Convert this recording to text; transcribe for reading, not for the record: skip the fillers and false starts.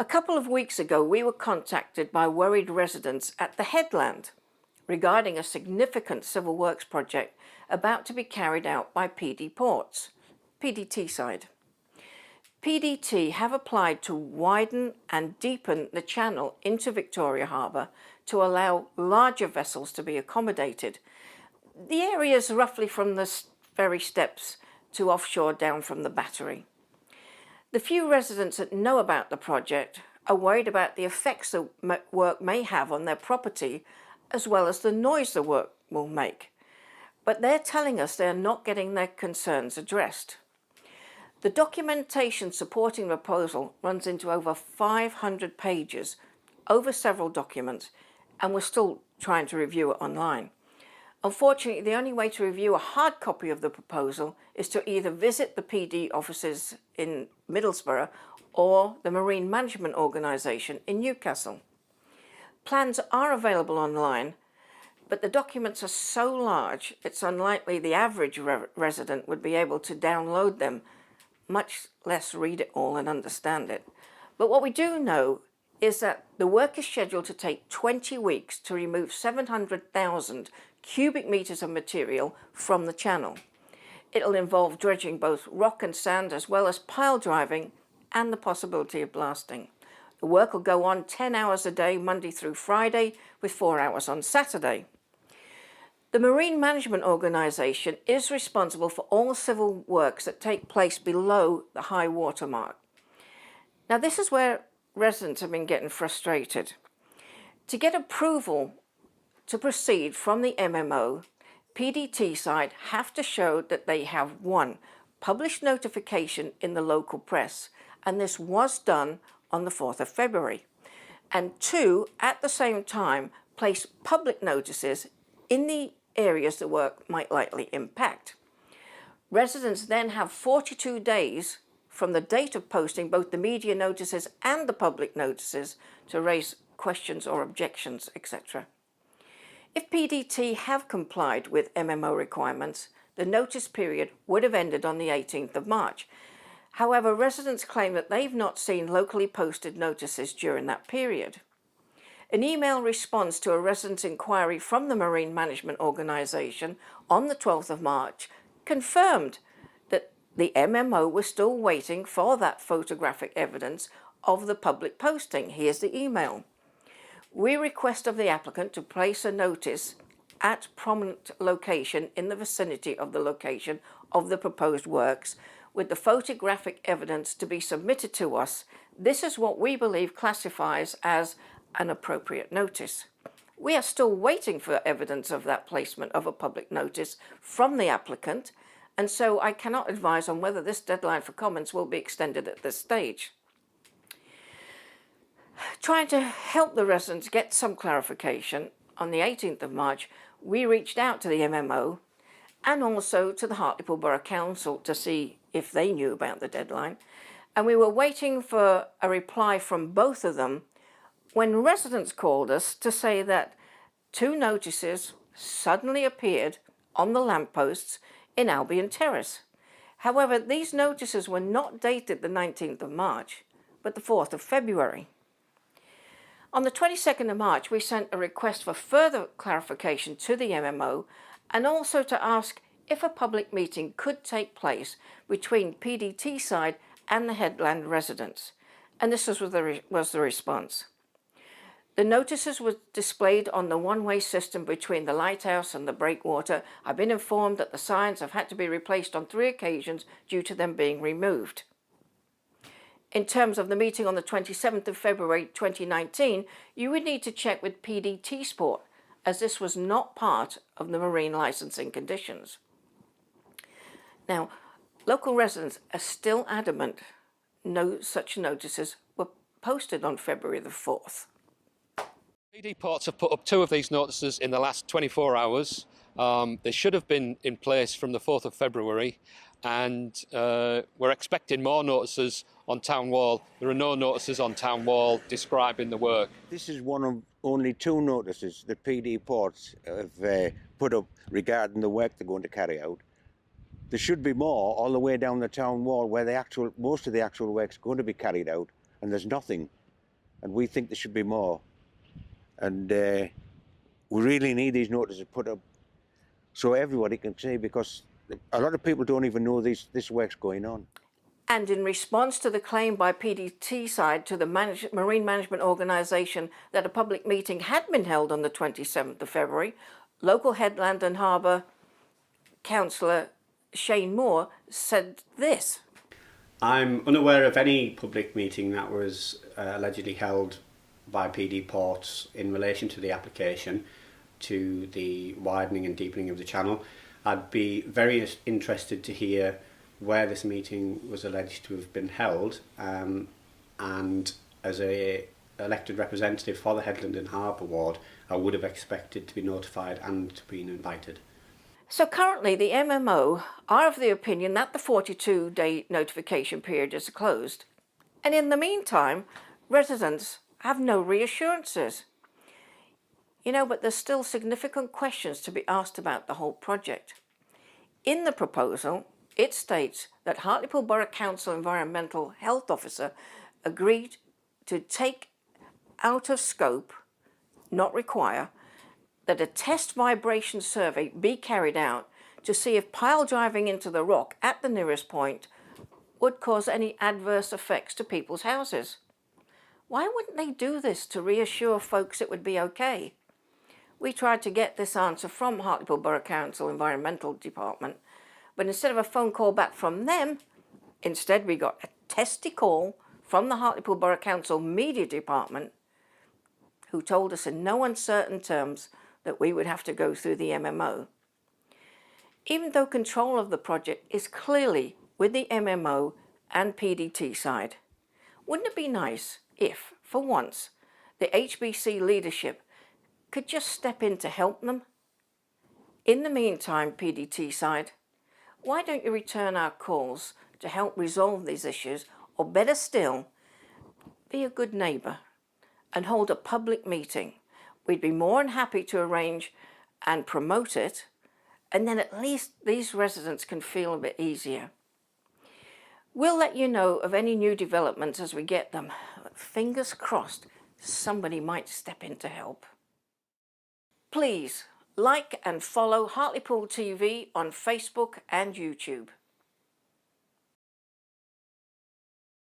A couple of weeks ago, we were contacted by worried residents at the Headland regarding a significant civil works project about to be carried out by PD Ports, PDT side. PDT have applied to widen and deepen the channel into Victoria Harbour to allow larger vessels to be accommodated. The area is roughly from the ferry steps to offshore down from the battery. The few residents that know about the project are worried about the effects the work may have on their property, as well as the noise the work will make. But they're telling us they're not getting their concerns addressed. The documentation supporting the proposal runs into over 500 pages, over several documents, and we're still trying to review it online. Unfortunately, the only way to review a hard copy of the proposal is to either visit the PD offices in Middlesbrough or the Marine Management Organisation in Newcastle. Plans are available online, but the documents are so large it's unlikely the average resident would be able to download them, much less read it all and understand it. But what we do know is that the work is scheduled to take 20 weeks to remove 700,000 cubic metres of material from the channel. It'll involve dredging both rock and sand, as well as pile driving and the possibility of blasting. The work will go on 10 hours a day, Monday through Friday, with 4 hours on Saturday. The Marine Management Organisation is responsible for all civil works that take place below the high water mark. Now, this is where residents have been getting frustrated. To get approval to proceed from the MMO, PDT side have to show that they have, one, published notification in the local press, and this was done on the 4th of February, and two, at the same time, place public notices in the areas the work might likely impact. Residents then have 42 days from the date of posting both the media notices and the public notices to raise questions or objections, etc. If PDT have complied with MMO requirements, the notice period would have ended on the 18th of March. However, residents claim that they've not seen locally posted notices during that period. An email response to a resident's inquiry from the Marine Management Organisation on the 12th of March confirmed that the MMO was still waiting for that photographic evidence of the public posting. Here's the email. We request of the applicant to place a notice at prominent location in the vicinity of the location of the proposed works with the photographic evidence to be submitted to us. This is what we believe classifies as an appropriate notice. We are still waiting for evidence of that placement of a public notice from the applicant, and so I cannot advise on whether this deadline for comments will be extended at this stage. Trying to help the residents get some clarification, on the 18th of March, we reached out to the MMO and also to the Hartlepool Borough Council to see if they knew about the deadline. And we were waiting for a reply from both of them when residents called us to say that two notices suddenly appeared on the lampposts in Albion Terrace. However, these notices were not dated the 19th of March, but the 4th of February. On the 22nd of March, we sent a request for further clarification to the MMO and also to ask if a public meeting could take place between PDT side and the Headland residents. And this was the response. The notices were displayed on the one-way system between the lighthouse and the breakwater. I've been informed that the signs have had to be replaced on 3 occasions due to them being removed. In terms of the meeting on the 27th of February 2019, you would need to check with PDT Sport, as this was not part of the marine licensing conditions. Now, local residents are still adamant no such notices were posted on February the 4th. PD Ports have put up 2 of these notices in the last 24 hours. They should have been in place from the 4th of February, and we're expecting more notices on Town Wall. There are no notices on Town Wall describing the work. This is one of only 2 notices that PD Ports have put up regarding the work they're going to carry out. There should be more all the way down the Town Wall where most of the actual work's going to be carried out, and there's nothing and we think there should be more. And we really need these notices put up so everybody can see, because a lot of people don't even know this work's going on. And in response to the claim by PDT side to the Marine Management Organisation that a public meeting had been held on the 27th of February, local Headland and Harbour councillor Shane Moore said this. I'm unaware of any public meeting that was allegedly held by PD Ports in relation to the application to the widening and deepening of the channel. I'd be very interested to hear where this meeting was alleged to have been held, and as a elected representative for the Headland and Harbour ward, I would have expected to be notified and to be invited. So currently the MMO are of the opinion that the 42-day notification period is closed. And in the meantime, residents have no reassurances. You know, but there's still significant questions to be asked about the whole project. In the proposal, it states that Hartlepool Borough Council Environmental Health Officer agreed to take out of scope, not require, that a test vibration survey be carried out to see if pile driving into the rock at the nearest point would cause any adverse effects to people's houses. Why wouldn't they do this to reassure folks it would be okay? We tried to get this answer from Hartlepool Borough Council Environmental Department, but instead of a phone call back from them, instead we got a testy call from the Hartlepool Borough Council Media Department, who told us in no uncertain terms that we would have to go through the MMO. Even though control of the project is clearly with the MMO and PDT side, wouldn't it be nice if, for once, the HBC leadership could just step in to help them? In the meantime, PDT side, why don't you return our calls to help resolve these issues, or better still, be a good neighbour and hold a public meeting? We'd be more than happy to arrange and promote it, and then at least these residents can feel a bit easier. We'll let you know of any new developments as we get them. Fingers crossed, somebody might step in to help. Please like and follow Hartlepool TV on Facebook and YouTube.